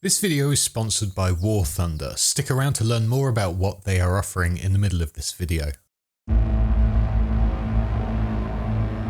This video is sponsored by War Thunder. Stick around to learn more about what they are offering in the middle of this video.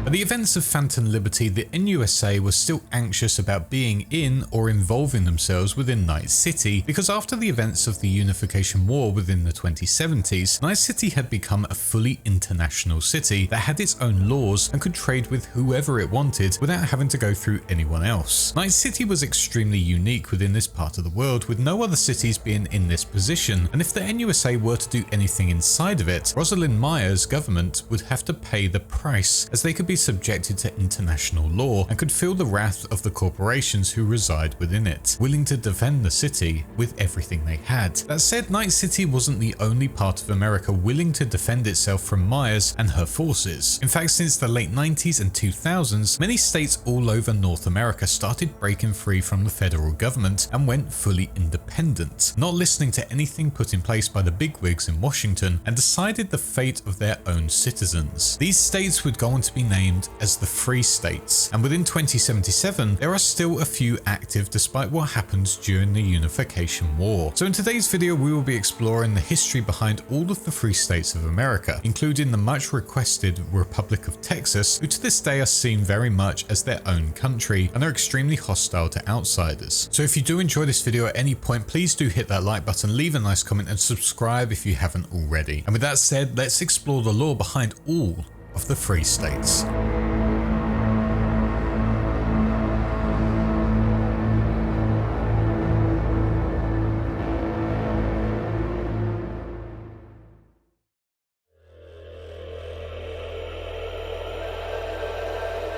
At the events of Phantom Liberty, the NUSA was still anxious about being in or involving themselves within Night City because after the events of the Unification War within the 2070s, Night City had become a fully international city that had its own laws and could trade with whoever it wanted without having to go through anyone else. Night City was extremely unique within this part of the world, with no other cities being in this position, and if the NUSA were to do anything inside of it, Rosalind Myers' government would have to pay the price, as they could be subjected to international law and could feel the wrath of the corporations who reside within it, willing to defend the city with everything they had. That said, Night City wasn't the only part of America willing to defend itself from Myers and her forces. In fact, since the late 90s and 2000s, many states all over North America started breaking free from the federal government and went fully independent, not listening to anything put in place by the bigwigs in Washington, and decided the fate of their own citizens. These states would go on to be named as the Free States, and within 2077 there are still a few active despite what happened during the Unification War. So in today's video we will be exploring the history behind all of the free states of America, including the much requested Republic of Texas, who to this day are seen very much as their own country and are extremely hostile to outsiders. So if you do enjoy this video at any point, please do hit that like button, leave a nice comment and subscribe if you haven't already. And with that said, let's explore the lore behind all of the free states.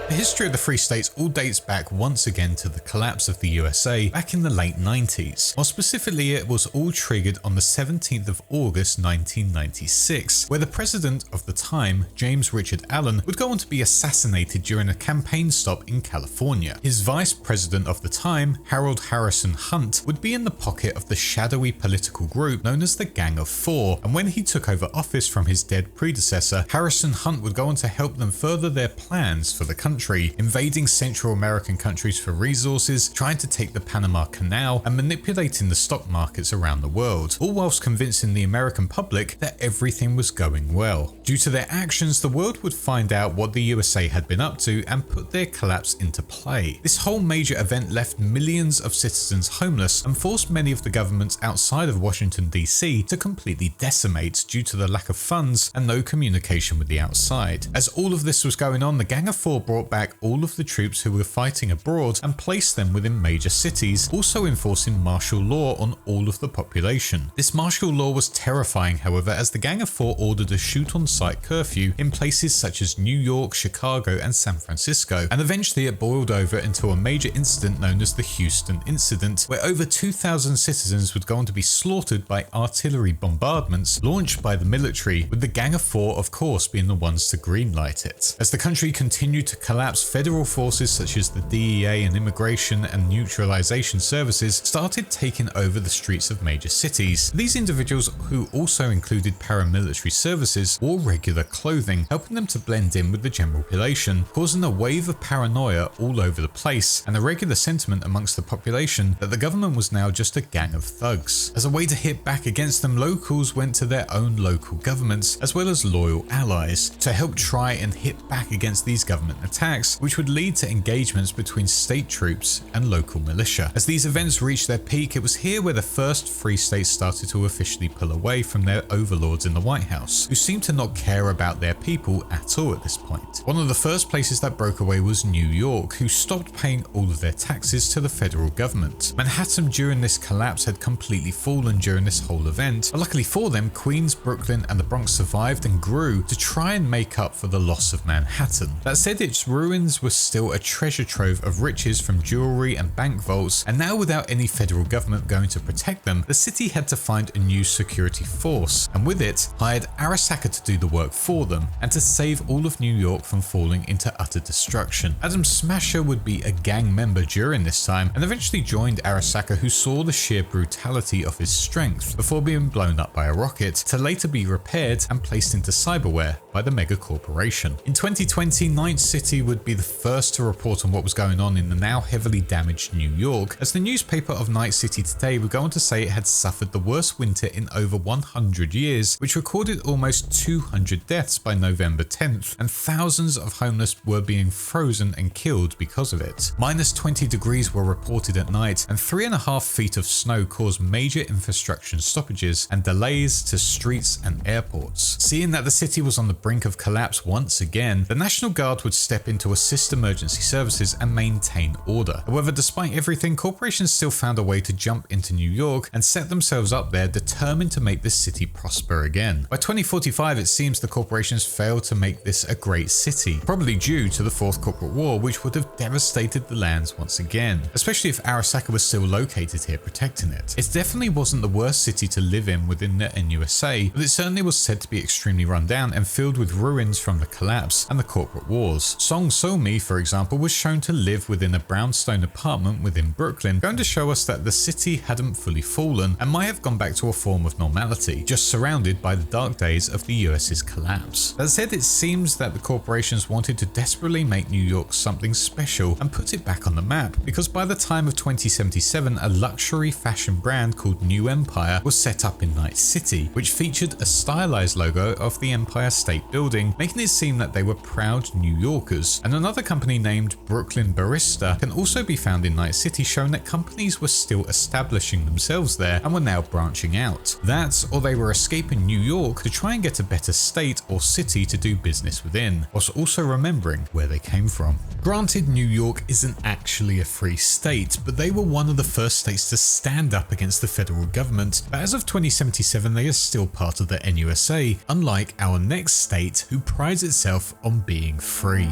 The history of the Free States all dates back once again to the collapse of the USA back in the late 90s. More specifically, it was all triggered on the 17th of August 1996, where the president of the time, James Richard Allen, would go on to be assassinated during a campaign stop in California. His vice president of the time, Harold Harrison Hunt, would be in the pocket of the shadowy political group known as the Gang of Four, and when he took over office from his dead predecessor, Harrison Hunt would go on to help them further their plans for the country, invading Central American countries for resources, trying to take the Panama Canal, and manipulating the stock markets around the world, all whilst convincing the American public that everything was going well. Due to their actions, the world would find out what the USA had been up to and put their collapse into play. This whole major event left millions of citizens homeless and forced many of the governments outside of Washington DC to completely decimate due to the lack of funds and no communication with the outside. As all of this was going on, the Gang of Four brought back all of the troops who were fighting abroad and placed them within major cities, also enforcing martial law on all of the population. This martial law was terrifying, however, as the Gang of Four ordered a shoot-on-sight curfew in places such as New York, Chicago, and San Francisco, and eventually it boiled over into a major incident known as the Houston Incident, where over 2,000 citizens would go on to be slaughtered by artillery bombardments launched by the military, with the Gang of Four, of course, being the ones to greenlight it. As the country continued to collapse, federal forces such as the DEA and Immigration and Neutralization Services started taking over the streets of major cities. These individuals, who also included paramilitary services, wore regular clothing, helping them to blend in with the general population, causing a wave of paranoia all over the place and a regular sentiment amongst the population that the government was now just a gang of thugs. As a way to hit back against them, locals went to their own local governments as well as loyal allies to help try and hit back against these government attacks, which would lead to engagements between state troops and local militia. As these events reached their peak, it was here where the first free states started to officially pull away from their overlords in the White House, who seemed to not care about their people at all at this point. One of the first places that broke away was New York, who stopped paying all of their taxes to the federal government. Manhattan during this collapse had completely fallen during this whole event, but luckily for them, Queens, Brooklyn, and the Bronx survived and grew to try and make up for the loss of Manhattan. That said, its ruins were still a treasure trove of riches from jewelry and bank vaults, and now without any federal government going to protect them, the city had to find a new security force, and with it, hired Arasaka to do the work for them, and to save all of New York from falling into utter destruction. Adam Smasher would be a gang member during this time, and eventually joined Arasaka, who saw the sheer brutality of his strength before being blown up by a rocket, to later be repaired and placed into cyberware by the mega corporation. In 2020, Night City would be the first to report on what was going on in the now heavily damaged New York, as the newspaper of Night City Today would go on to say it had suffered the worst winter in over 100 years, which recorded almost 200 deaths by November 10th, and thousands of homeless were being frozen and killed because of it. Minus 20 degrees were reported at night, and 3.5 feet of snow caused major infrastructure stoppages and delays to streets and airports. Seeing that the city was on the brink of collapse once again, the National Guard would step in to assist emergency services and maintain order. However, despite everything, corporations still found a way to jump into New York and set themselves up there, determined to make this city prosper again. By 2045, it seems the corporations failed to make this a great city, probably due to the Fourth Corporate War, which would have devastated the lands once again, especially if Arasaka was still located here protecting it. It definitely wasn't the worst city to live in within the NUSA, but it certainly was said to be extremely run down and filled with ruins from the collapse and the corporate wars. Song So-mi, for example, was shown to live within a brownstone apartment within Brooklyn, going to show us that the city hadn't fully fallen and might have gone back to a form of normality, just surrounded by the dark days of the US's collapse. That said, it seems that the corporations wanted to desperately make New York something special and put it back on the map, because by the time of 2077, a luxury fashion brand called New Empire was set up in Night City, which featured a stylized logo of the Empire State Building, making it seem that they were proud New Yorkers. And another company named Brooklyn Barista can also be found in Night City, showing that companies were still establishing themselves there and were now branching out. That, or they were escaping New York to try and get a better state or city to do business within, whilst also remembering where they came from. Granted, New York isn't actually a free state, but they were one of the first states to stand up against the federal government. But as of 2077, they are still part of the NUSA, unlike our next state, who prides itself on being free.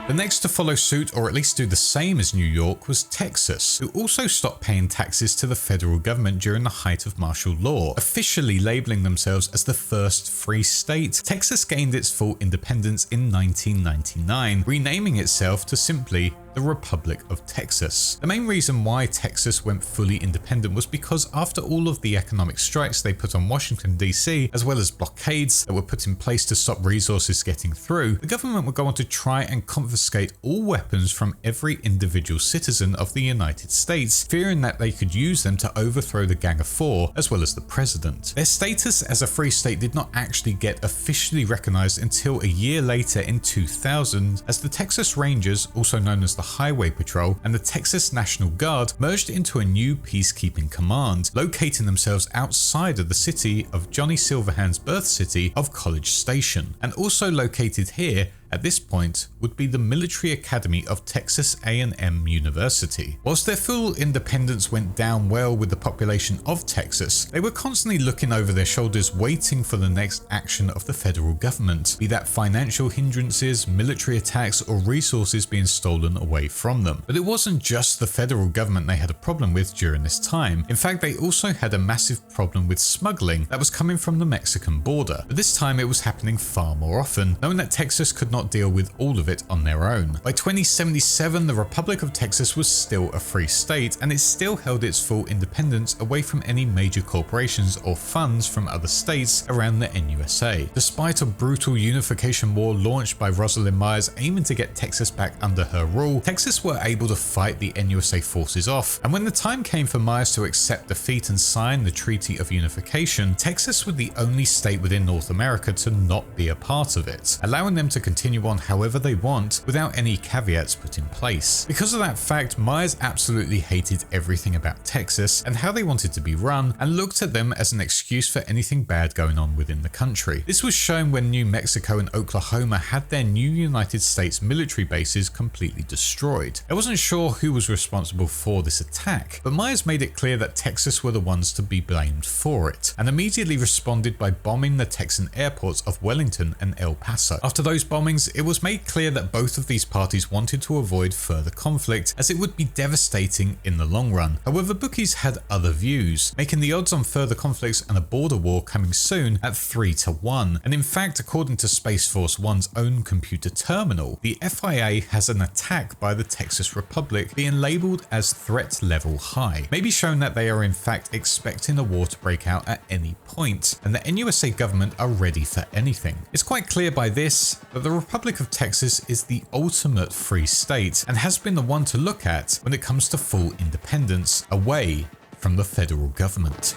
The next to follow suit, or at least do the same as New York, was Texas, who also stopped paying taxes to the federal government during the height of martial law, officially labeling themselves as the first free state. Texas gained its full independence in 1999, renaming itself to simply the Republic of Texas. The main reason why Texas went fully independent was because after all of the economic strikes they put on Washington DC, as well as blockades that were put in place to stop resources getting through, the government would go on to try and confiscate all weapons from every individual citizen of the United States, fearing that they could use them to overthrow the Gang of Four, as well as the president. Their status as a free state did not actually get officially recognized until a year later in 2000, as the Texas Rangers, also known as the Highway Patrol, and the Texas National Guard merged into a new peacekeeping command, locating themselves outside of the city of Johnny Silverhand's birth city of College Station, and also located here at this point would be the Military Academy of Texas A&M University. Whilst their full independence went down well with the population of Texas, they were constantly looking over their shoulders waiting for the next action of the federal government, be that financial hindrances, military attacks, or resources being stolen away from them. But it wasn't just the federal government they had a problem with during this time. In fact, they also had a massive problem with smuggling that was coming from the Mexican border. But this time it was happening far more often, knowing that Texas could not deal with all of it on their own. By 2077, the Republic of Texas was still a free state, and it still held its full independence away from any major corporations or funds from other states around the NUSA. Despite a brutal unification war launched by Rosalind Myers aiming to get Texas back under her rule, Texas were able to fight the NUSA forces off, and when the time came for Myers to accept defeat and sign the Treaty of Unification, Texas was the only state within North America to not be a part of it, allowing them to continue on however they want without any caveats put in place. Because of that fact, Myers absolutely hated everything about Texas and how they wanted to be run, and looked at them as an excuse for anything bad going on within the country. This was shown when New Mexico and Oklahoma had their new United States military bases completely destroyed. I wasn't sure who was responsible for this attack, but Myers made it clear that Texas were the ones to be blamed for it, and immediately responded by bombing the Texan airports of Wellington and El Paso. After those bombings, hearings, it was made clear that both of these parties wanted to avoid further conflict, as it would be devastating in the long run. However, bookies had other views, making the odds on further conflicts and a border war coming soon at 3-1. And in fact, according to Space Force One's own computer terminal, the FIA has an attack by the Texas Republic being labeled as threat level high, maybe showing that they are in fact expecting a war to break out at any point, and the NUSA government are ready for anything. It's quite clear by this that the Republic of Texas is the ultimate free state and has been the one to look at when it comes to full independence away from the federal government.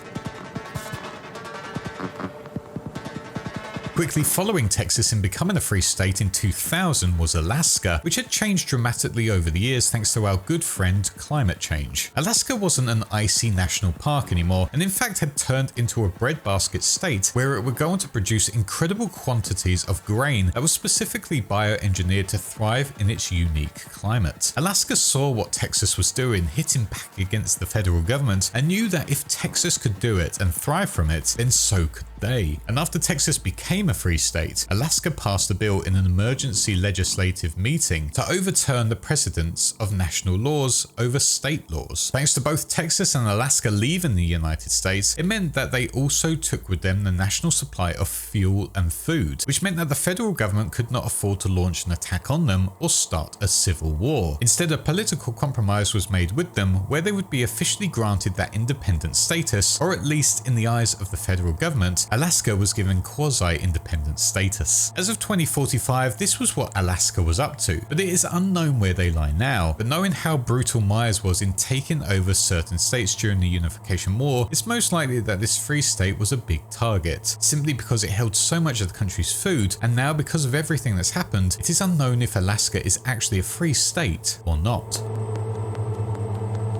Quickly following Texas in becoming a free state in 2000 was Alaska, which had changed dramatically over the years thanks to our good friend climate change. Alaska wasn't an icy national park anymore, and in fact had turned into a breadbasket state where it would go on to produce incredible quantities of grain that was specifically bioengineered to thrive in its unique climate. Alaska saw what Texas was doing, hitting back against the federal government, and knew that if Texas could do it and thrive from it, then so could they. And after Texas became a free state, Alaska passed a bill in an emergency legislative meeting to overturn the precedence of national laws over state laws. Thanks to both Texas and Alaska leaving the United States, it meant that they also took with them the national supply of fuel and food, which meant that the federal government could not afford to launch an attack on them or start a civil war. Instead, a political compromise was made with them where they would be officially granted that independent status, or at least in the eyes of the federal government, Alaska was given quasi-independent status. As of 2045, this was what Alaska was up to, but it is unknown where they lie now. But knowing how brutal Myers was in taking over certain states during the Unification War, it's most likely that this free state was a big target, simply because it held so much of the country's food, and now because of everything that's happened, it is unknown if Alaska is actually a free state or not.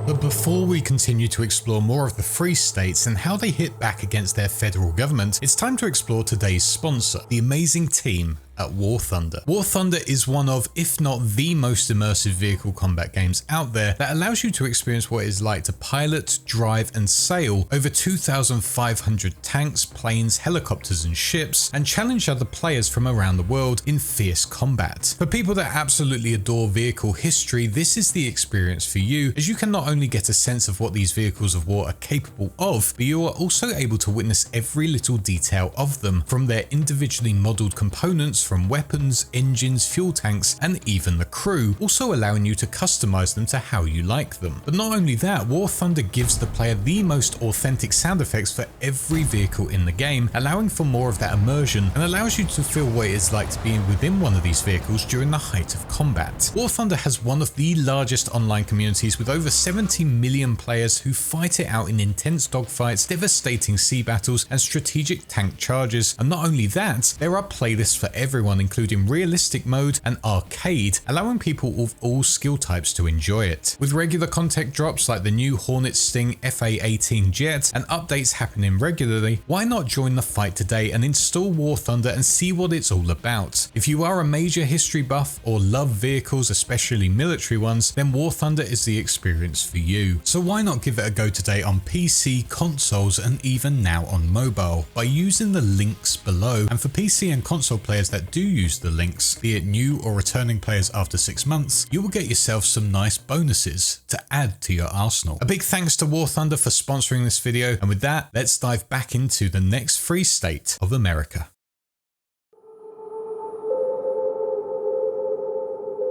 But before we continue to explore more of the free states and how they hit back against their federal government, it's time to explore today's sponsor, the amazing team at War Thunder. War Thunder is one of, if not the most immersive vehicle combat games out there that allows you to experience what it's like to pilot, drive and sail over 2,500 tanks, planes, helicopters and ships, and challenge other players from around the world in fierce combat. For people that absolutely adore vehicle history, this is the experience for you, as you can not only get a sense of what these vehicles of war are capable of, but you are also able to witness every little detail of them, from their individually modelled components, from weapons, engines, fuel tanks, and even the crew, also allowing you to customize them to how you like them. But not only that, War Thunder gives the player the most authentic sound effects for every vehicle in the game, allowing for more of that immersion and allows you to feel what it's like to be within one of these vehicles during the height of combat. War Thunder has one of the largest online communities with over 70 million players who fight it out in intense dogfights, devastating sea battles, and strategic tank charges. And not only that, there are playlists for everyone, including realistic mode and arcade, allowing people of all skill types to enjoy it. With regular content drops like the new Hornet Sting FA-18 jet and updates happening regularly, why not join the fight today and install War Thunder and see what it's all about? If you are a major history buff or love vehicles, especially military ones, then War Thunder is the experience for you. So why not give it a go today on PC, consoles, and even now on mobile by using the links below. And for PC and console players that do use the links, be it new or returning players after 6 months, you will get yourself some nice bonuses to add to your arsenal. A big thanks to War Thunder for sponsoring this video, and with that, let's dive back into the next free state of America.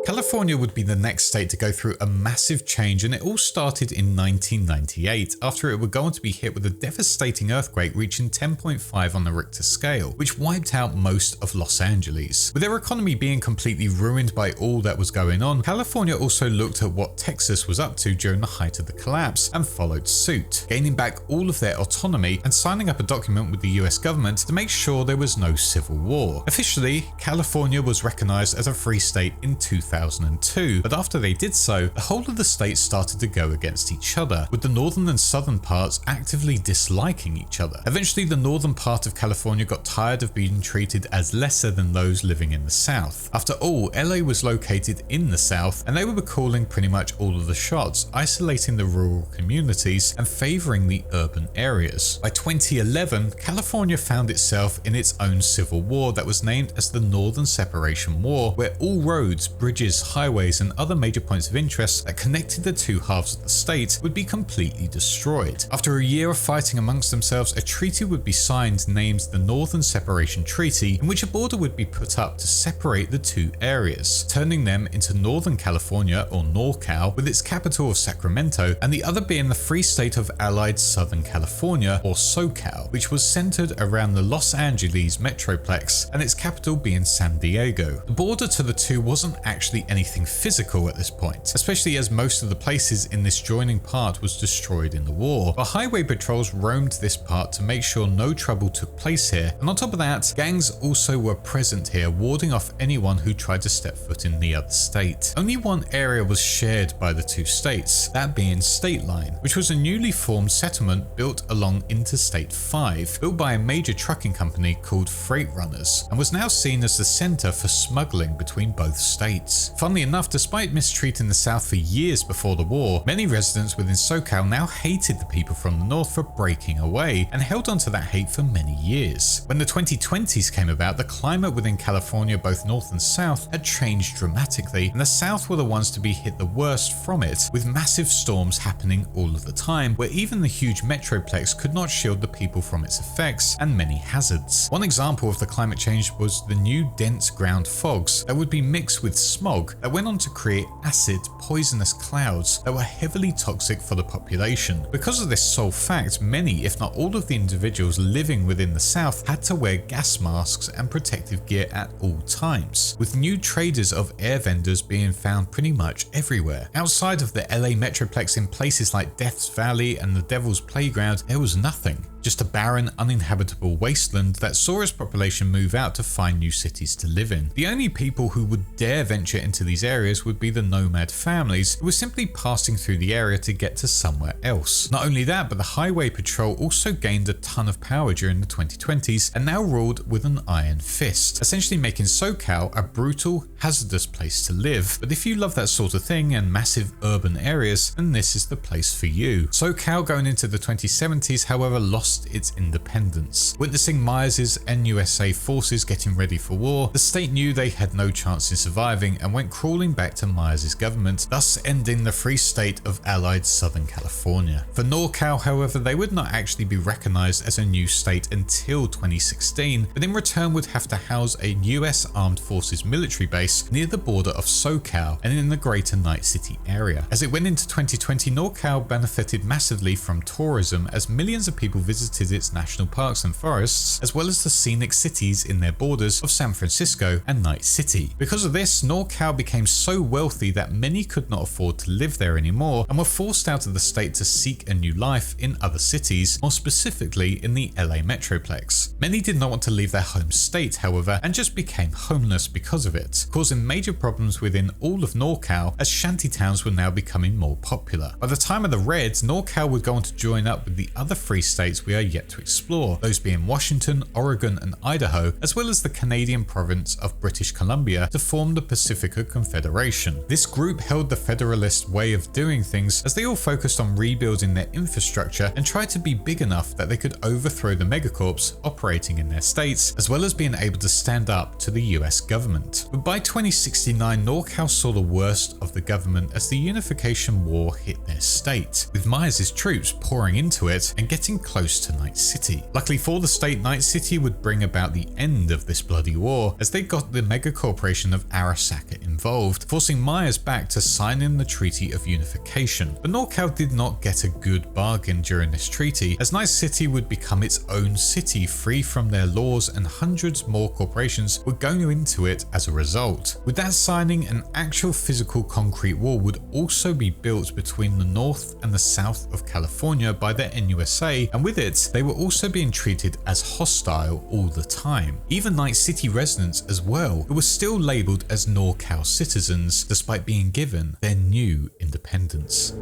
California would be the next state to go through a massive change, and it all started in 1998 after it would go on to be hit with a devastating earthquake reaching 10.5 on the Richter scale, which wiped out most of Los Angeles. With their economy being completely ruined by all that was going on, California also looked at what Texas was up to during the height of the collapse and followed suit, gaining back all of their autonomy and signing up a document with the US government to make sure there was no civil war. Officially, California was recognized as a free state in 2000. 2002, but after they did so, the whole of the state started to go against each other, with the northern and southern parts actively disliking each other. Eventually, the northern part of California got tired of being treated as lesser than those living in the south. After all, LA was located in the south, and they were calling pretty much all of the shots, isolating the rural communities and favoring the urban areas. By 2011, California found itself in its own civil war that was named as the Northern Separation War, where all roads, bridges, highways, and other major points of interest that connected the two halves of the state would be completely destroyed. After a year of fighting amongst themselves, a treaty would be signed named the Northern Separation Treaty, in which a border would be put up to separate the two areas, turning them into Northern California, or NorCal, with its capital of Sacramento, and the other being the Free State of Allied Southern California, or SoCal, which was centered around the Los Angeles Metroplex, and its capital being San Diego. The border to the two wasn't actually anything physical at this point, especially as most of the places in this joining part was destroyed in the war, but highway patrols roamed this part to make sure no trouble took place here, and on top of that, gangs also were present here, warding off anyone who tried to step foot in the other state. Only one area was shared by the two states, that being State Line, which was a newly formed settlement built along Interstate 5, built by a major trucking company called Freight Runners, and was now seen as the center for smuggling between both states. Funnily enough, despite mistreating the South for years before the war, many residents within SoCal now hated the people from the North for breaking away, and held on to that hate for many years. When the 2020s came about, the climate within California, both North and South, had changed dramatically, and the South were the ones to be hit the worst from it, with massive storms happening all of the time, where even the huge metroplex could not shield the people from its effects and many hazards. One example of the climate change was the new dense ground fogs that would be mixed with smog that went on to create acid, poisonous clouds that were heavily toxic for the population. Because of this sole fact, many, if not all of the individuals living within the South had to wear gas masks and protective gear at all times, with new traders of air vendors being found pretty much everywhere. Outside of the LA Metroplex, in places like Death's Valley and the Devil's Playground, there was nothing. Just a barren, uninhabitable wasteland that saw its population move out to find new cities to live in. The only people who would dare venture into these areas would be the nomad families who were simply passing through the area to get to somewhere else. Not only that, but the highway patrol also gained a ton of power during the 2020s and now ruled with an iron fist, essentially making SoCal a brutal, hazardous place to live. But if you love that sort of thing and massive urban areas, then this is the place for you. SoCal going into the 2070s, however, lost its independence. Witnessing Myers' NUSA forces getting ready for war, the state knew they had no chance in surviving and went crawling back to Myers' government, thus ending the Free State of Allied Southern California. For NorCal, however, they would not actually be recognized as a new state until 2016, but in return would have to house a US Armed Forces military base near the border of SoCal and in the greater Night City area. As it went into 2020, NorCal benefited massively from tourism as millions of people visited its national parks and forests, as well as the scenic cities in their borders of San Francisco and Night City. Because of this, NorCal became so wealthy that many could not afford to live there anymore and were forced out of the state to seek a new life in other cities, more specifically in the LA Metroplex. Many did not want to leave their home state, however, and just became homeless because of it, causing major problems within all of NorCal as shantytowns were now becoming more popular. By the time of the Reds, NorCal would go on to join up with the other free states we are yet to explore, those being Washington, Oregon, and Idaho, as well as the Canadian province of British Columbia, to form the Pacifica Confederation. This group held the federalist way of doing things as they all focused on rebuilding their infrastructure and tried to be big enough that they could overthrow the megacorps operating in their states, as well as being able to stand up to the US government. But by 2069, NorCal saw the worst of the government as the unification war hit their state, with Myers' troops pouring into it and getting close to Night City. Luckily for the state, Night City would bring about the end of this bloody war as they got the mega corporation of Arasaka involved, forcing Myers back to sign in the Treaty of Unification. But NorCal did not get a good bargain during this treaty, as Night City would become its own city free from their laws, and hundreds more corporations would go into it as a result. With that signing, an actual physical concrete wall would also be built between the north and the south of California by the NUSA, and with it it, they were also being treated as hostile all the time. Even Night City residents as well, who were still labelled as NorCal citizens despite being given their new independence.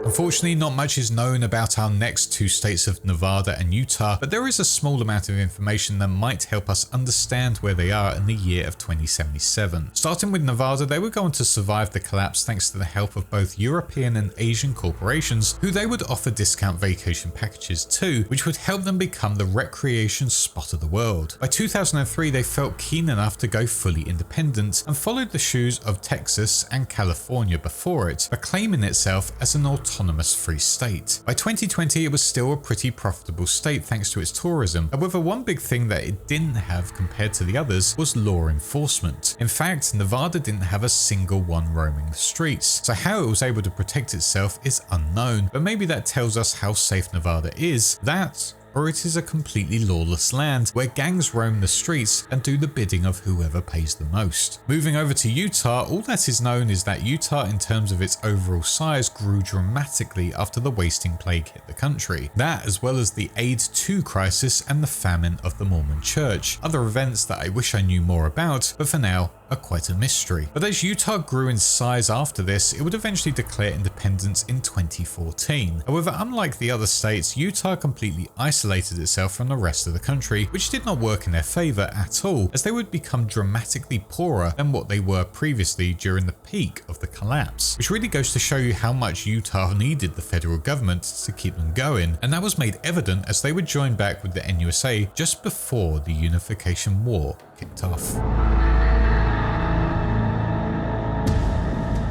Unfortunately, not much is known about our next two states of Nevada and Utah, but there is a small amount of information that might help us understand where they are in the year of 2077. Starting with Nevada, they were going to survive the collapse thanks to the help of both European and Asian corporations, who they would offer discount vacation packages to, which would help them become the recreation spot of the world. By 2003, they felt keen enough to go fully independent and followed the shoes of Texas and California before it, acclaiming itself as an autonomous free state. By 2020, it was still a pretty profitable state thanks to its tourism. However, one big thing that it didn't have compared to the others was law enforcement. In fact, Nevada didn't have a single one roaming the streets, so how it was able to protect itself is unknown, but maybe that tells us how safe Nevada is, that or it is a completely lawless land where gangs roam the streets and do the bidding of whoever pays the most. Moving over to Utah, all that is known is that Utah in terms of its overall size grew dramatically after the wasting plague hit the country. That, as well as the Aid II crisis and the famine of the Mormon Church, other events that I wish I knew more about, but for now are quite a mystery. But as Utah grew in size after this, it would eventually declare independence in 2014. However, unlike the other states, Utah completely isolated itself from the rest of the country, which did not work in their favor at all, as they would become dramatically poorer than what they were previously during the peak of the collapse, which really goes to show you how much Utah needed the federal government to keep them going, and that was made evident as they were joined back with the NUSA just before the Unification War kicked off.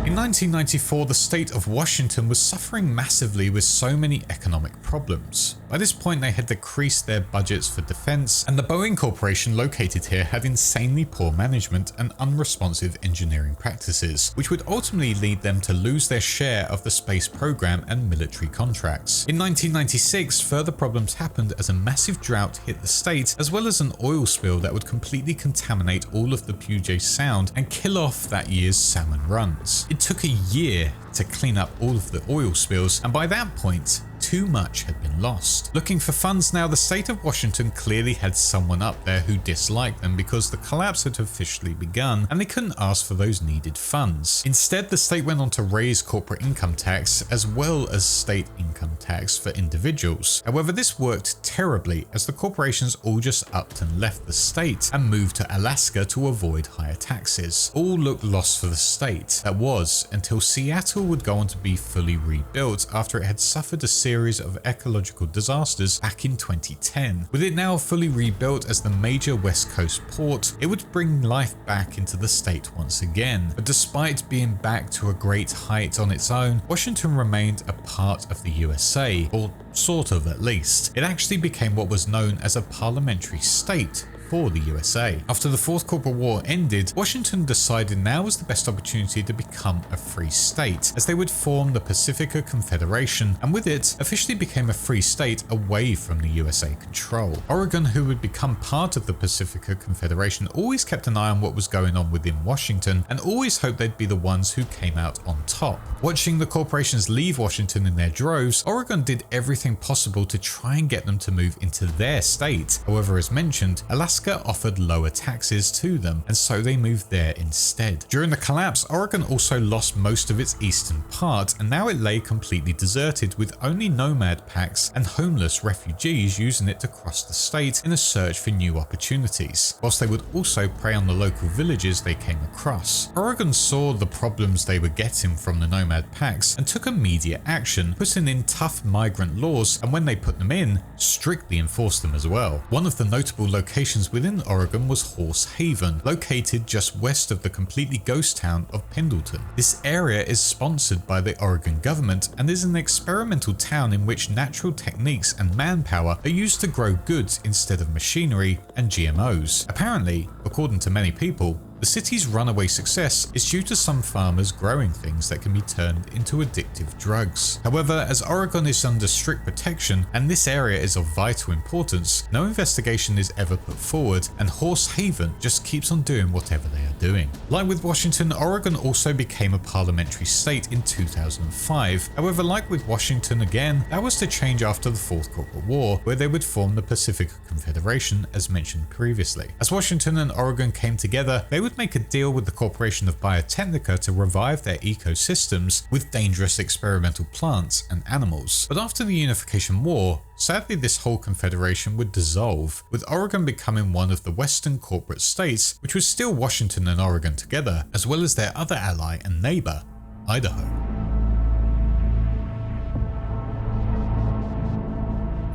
In 1994, the state of Washington was suffering massively with so many economic problems. By this point, they had decreased their budgets for defense, and the Boeing Corporation located here had insanely poor management and unresponsive engineering practices, which would ultimately lead them to lose their share of the space program and military contracts. In 1996, further problems happened as a massive drought hit the state, as well as an oil spill that would completely contaminate all of the Puget Sound and kill off that year's salmon runs. It took a year to clean up all of the oil spills, and by that point, too much had been lost. Looking for funds now, the state of Washington clearly had someone up there who disliked them because the collapse had officially begun and they couldn't ask for those needed funds. Instead, the state went on to raise corporate income tax as well as state income tax for individuals. However, this worked terribly as the corporations all just upped and left the state and moved to Alaska to avoid higher taxes. All looked lost for the state. That was until Seattle would go on to be fully rebuilt after it had suffered a series of ecological disasters back in 2010. With it now fully rebuilt as the major West Coast port, it would bring life back into the state once again. But despite being back to a great height on its own, Washington remained a part of the USA, or sort of at least. It actually became what was known as a parliamentary state for the USA. After the Fourth Corporate War ended, Washington decided now was the best opportunity to become a free state, as they would form the Pacifica Confederation, and with it, officially became a free state away from the USA control. Oregon, who would become part of the Pacifica Confederation, always kept an eye on what was going on within Washington, and always hoped they'd be the ones who came out on top. Watching the corporations leave Washington in their droves, Oregon did everything possible to try and get them to move into their state. However, as mentioned, Alaska offered lower taxes to them, and so they moved there instead. During the collapse, Oregon also lost most of its eastern part, and now it lay completely deserted with only nomad packs and homeless refugees using it to cross the state in a search for new opportunities, whilst they would also prey on the local villages they came across. Oregon saw the problems they were getting from the nomad packs and took immediate action, putting in tough migrant laws, and when they put them in, strictly enforced them as well. One of the notable locations within Oregon was Horse Haven, located just west of the completely ghost town of Pendleton. This area is sponsored by the Oregon government and is an experimental town in which natural techniques and manpower are used to grow goods instead of machinery and GMOs. Apparently, according to many people, The city's runaway success is due to some farmers growing things that can be turned into addictive drugs. However, as Oregon is under strict protection and this area is of vital importance, no investigation is ever put forward, and Horse Haven just keeps on doing whatever they are doing. Like with Washington, Oregon also became a parliamentary state in 2005. However, like with Washington again, that was to change after the Fourth Corporate War, where they would form the Pacific Confederation as mentioned previously. As Washington and Oregon came together, they would make a deal with the Corporation of Biotechnica to revive their ecosystems with dangerous experimental plants and animals. But after the Unification War, sadly this whole confederation would dissolve, with Oregon becoming one of the western corporate states, which was still Washington and Oregon together, as well as their other ally and neighbor, Idaho.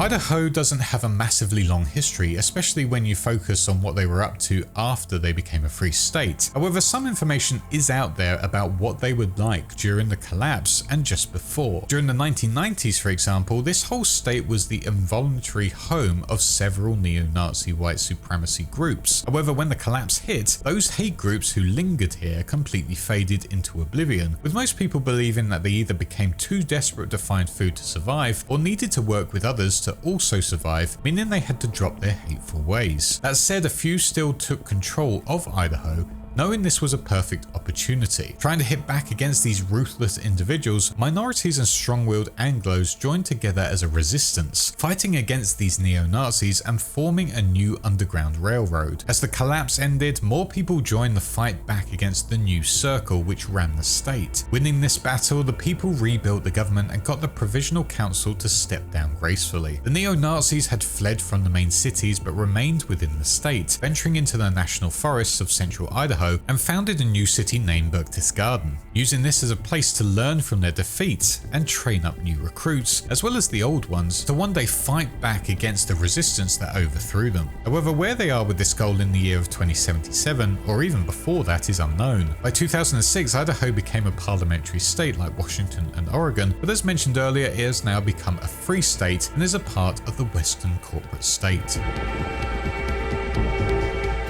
Idaho doesn't have a massively long history, especially when you focus on what they were up to after they became a free state. However, some information is out there about what they were like during the collapse and just before. During the 1990s, for example, this whole state was the involuntary home of several neo-Nazi white supremacy groups. However, when the collapse hit, those hate groups who lingered here completely faded into oblivion, with most people believing that they either became too desperate to find food to survive or needed to work with others to also survive, meaning they had to drop their hateful ways. That said, a few still took control of Idaho, knowing this was a perfect opportunity. Trying to hit back against these ruthless individuals, minorities and strong-willed Anglos joined together as a resistance, fighting against these neo-Nazis and forming a new underground railroad. As the collapse ended, more people joined the fight back against the new circle which ran the state. Winning this battle, the people rebuilt the government and got the Provisional Council to step down gracefully. The neo-Nazis had fled from the main cities but remained within the state, venturing into the national forests of central Idaho and founded a new city named Berchtesgaden, using this as a place to learn from their defeats and train up new recruits, as well as the old ones, to one day fight back against the resistance that overthrew them. However, where they are with this goal in the year of 2077, or even before that, is unknown. By 2006, Idaho became a parliamentary state like Washington and Oregon, but as mentioned earlier, it has now become a free state and is a part of the Western corporate state.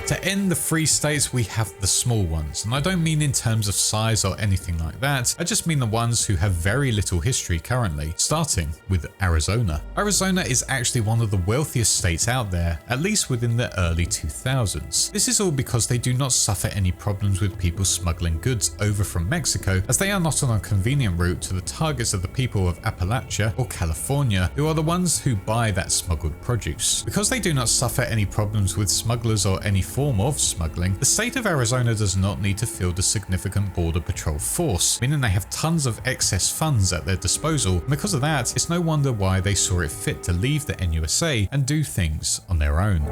To end the free states, we have the small ones, and I don't mean in terms of size or anything like that, I just mean the ones who have very little history currently, starting with Arizona. Arizona is actually one of the wealthiest states out there, at least within the early 2000s. This is all because they do not suffer any problems with people smuggling goods over from Mexico, as they are not on a convenient route to the targets of the people of Appalachia or California, who are the ones who buy that smuggled produce. Because they do not suffer any problems with smugglers or any form of smuggling, the state of Arizona does not need to field a significant border patrol force, meaning they have tons of excess funds at their disposal, and because of that, it's no wonder why they saw it fit to leave the NUSA and do things on their own.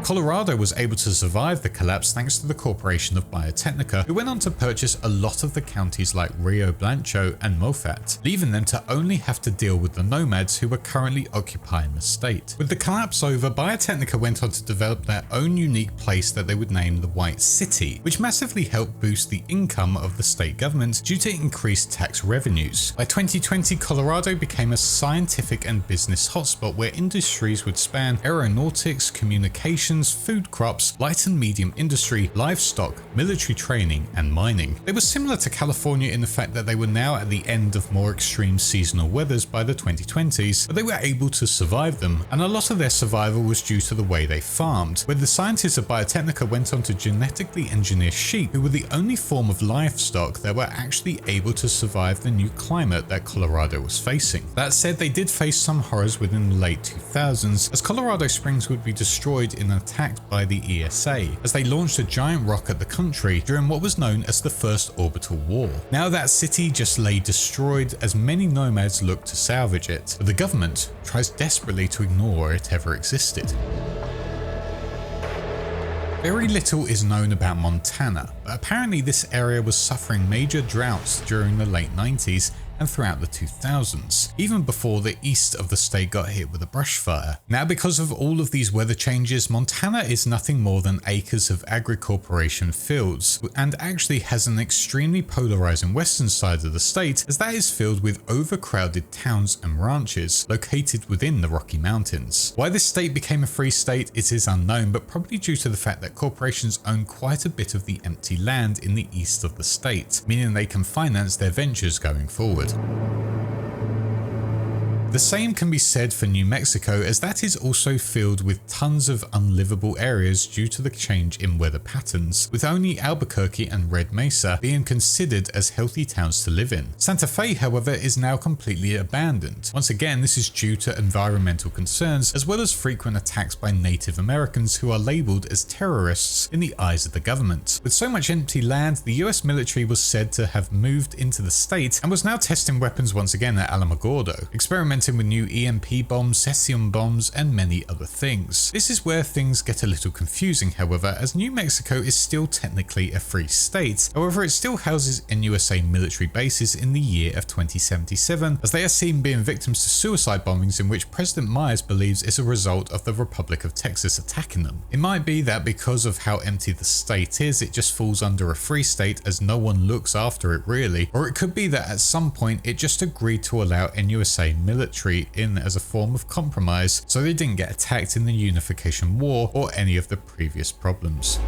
Colorado was able to survive the collapse thanks to the Corporation of Biotechnica, who went on to purchase a lot of the counties like Rio Blanco and Moffat, leaving them to only have to deal with the nomads who were currently occupying the state. With the collapse over, Biotechnica went on to develop their own unique place that they would name the White City, which massively helped boost the income of the state government due to increased tax revenues. By 2020, Colorado became a scientific and business hotspot where industries would span aeronautics, communications, food crops, light and medium industry, livestock, military training, and mining. They were similar to California in the fact that they were now at the end of more extreme seasonal weathers by the 2020s, but they were able to survive them, and a lot of their survival was due to the way they farmed, where the scientists of Biotechnica went on to genetically engineer sheep, who were the only form of livestock that were actually able to survive the new climate that Colorado was facing. That said, they did face some horrors within the late 2000s, as Colorado Springs would be destroyed in an attack by the ESA, as they launched a giant rock at the country during what was known as the First Orbital War. Now that city just lay destroyed as many nomads looked to salvage it, but the government tries desperately to ignore it ever existed. Very little is known about Montana, but apparently this area was suffering major droughts during the late 90s and throughout the 2000s, even before the east of the state got hit with a brush fire. Now, because of all of these weather changes, Montana is nothing more than acres of agri-corporation fields, and actually has an extremely polarizing western side of the state, as that is filled with overcrowded towns and ranches located within the Rocky Mountains. Why this state became a free state, it is unknown, but probably due to the fact that corporations own quite a bit of the empty land in the east of the state, meaning they can finance their ventures going forward. The same can be said for New Mexico, as that is also filled with tons of unlivable areas due to the change in weather patterns, with only Albuquerque and Red Mesa being considered as healthy towns to live in. Santa Fe, however, is now completely abandoned. Once again, this is due to environmental concerns, as well as frequent attacks by Native Americans who are labeled as terrorists in the eyes of the government. With so much empty land, the US military was said to have moved into the state and was now testing weapons once again at Alamogordo, experimenting with new EMP bombs, cesium bombs, and many other things. This is where things get a little confusing, however, as New Mexico is still technically a free state. However, it still houses NUSA military bases in the year of 2077, as they are seen being victims to suicide bombings in which President Myers believes is a result of the Republic of Texas attacking them. It might be that because of how empty the state is, it just falls under a free state as no one looks after it really, or it could be that at some point it just agreed to allow NUSA military in as a form of compromise so they didn't get attacked in the Unification War or any of the previous problems.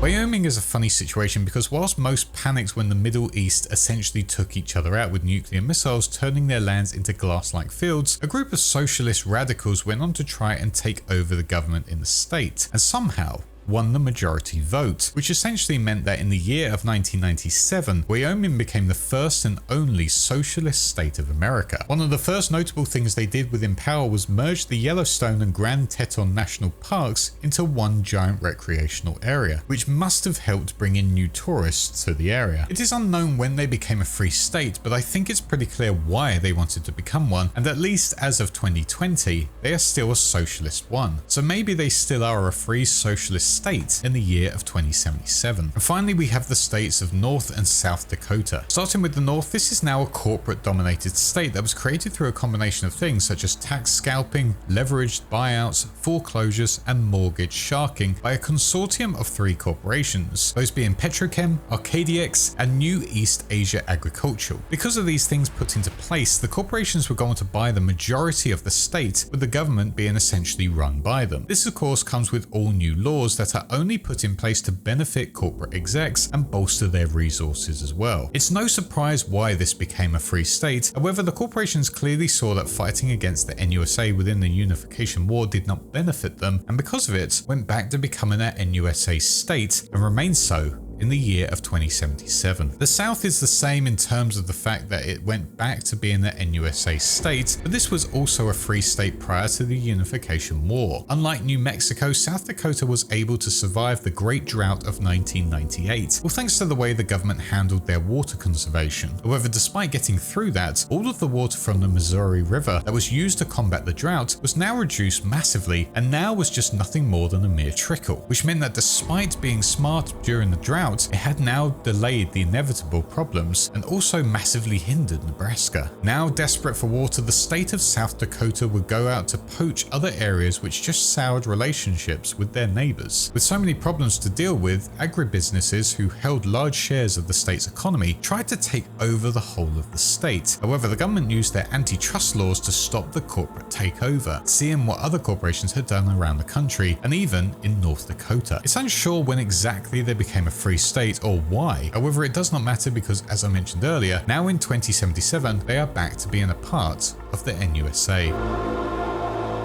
Wyoming is a funny situation because whilst most panicked when the Middle East essentially took each other out with nuclear missiles turning their lands into glass-like fields, a group of socialist radicals went on to try and take over the government in the state, and somehow won the majority vote, which essentially meant that in the year of 1997, Wyoming became the first and only socialist state of America. One of the first notable things they did within power was merge the Yellowstone and Grand Teton national parks into one giant recreational area, which must have helped bring in new tourists to the area. It is unknown when they became a free state, but I think it's pretty clear why they wanted to become one, and at least as of 2020, they are still a socialist one. So maybe they still are a free socialist state in the year of 2077. And finally, we have the states of North and South Dakota. Starting with the North, this is now a corporate dominated state that was created through a combination of things such as tax scalping, leveraged buyouts, foreclosures, and mortgage sharking by a consortium of 3 corporations, those being Petrochem, Arcadiex, and New East Asia Agricultural. Because of these things put into place, the corporations were going to buy the majority of the state, with the government being essentially run by them. This of course comes with all new laws that are only put in place to benefit corporate execs and bolster their resources as well. It's no surprise why this became a free state. However, the corporations clearly saw that fighting against the NUSA within the Unification War did not benefit them, and because of it, went back to becoming an NUSA state and remained so in the year of 2077. The South is the same in terms of the fact that it went back to being the NUSA state, but this was also a free state prior to the Unification War. Unlike New Mexico, South Dakota was able to survive the Great Drought of 1998, well thanks to the way the government handled their water conservation. However, despite getting through that, all of the water from the Missouri River that was used to combat the drought was now reduced massively, and now was just nothing more than a mere trickle, which meant that despite being smart during the drought, it had now delayed the inevitable problems and also massively hindered Nebraska. Now desperate for water, the state of South Dakota would go out to poach other areas which just soured relationships with their neighbors. With so many problems to deal with, agribusinesses who held large shares of the state's economy tried to take over the whole of the state. However, the government used their antitrust laws to stop the corporate takeover, seeing what other corporations had done around the country and even in North Dakota. It's unsure when exactly they became a free state or why. However, it does not matter because, as I mentioned earlier, now in 2077, they are back to being a part of the NUSA.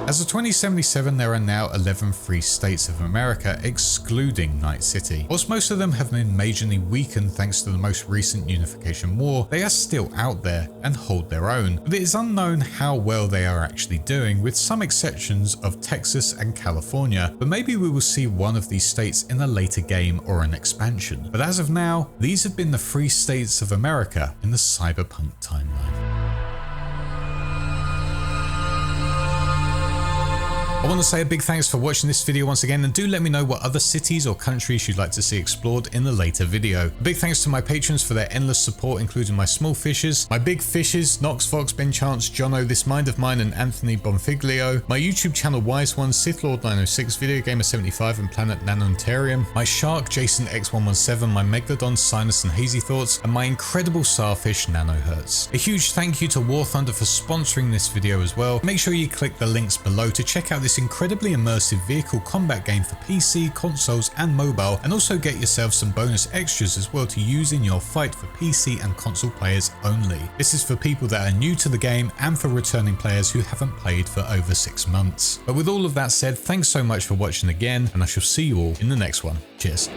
As of 2077, there are now 11 free states of America, excluding Night City. Whilst most of them have been majorly weakened thanks to the most recent Unification War, they are still out there and hold their own, but it is unknown how well they are actually doing, with some exceptions of Texas and California, but maybe we will see one of these states in a later game or an expansion. But as of now, these have been the free states of America in the Cyberpunk timeline. I want to say a big thanks for watching this video once again, and do let me know what other cities or countries you'd like to see explored in a later video. A big thanks to my patrons for their endless support, including my small fishes, my big fishes, Nox Fox, Ben Chance, Jono, This Mind of Mine, and Anthony Bonfiglio, my YouTube channel Wise One, Sith Lord 906, Video Gamer 75, and Planet Nanonterium, my Shark, Jason X117, my Megalodon, Sinus and Hazy Thoughts, and my incredible starfish, Nanohertz. A huge thank you to War Thunder for sponsoring this video as well. Make sure you click the links below to check out this incredibly immersive vehicle combat game for PC, consoles, and mobile, and also get yourself some bonus extras as well to use in your fight for PC and console players only. This is for people that are new to the game and for returning players who haven't played for over 6 months. But with all of that said, thanks so much for watching again, and I shall see you all in the next one. Cheers.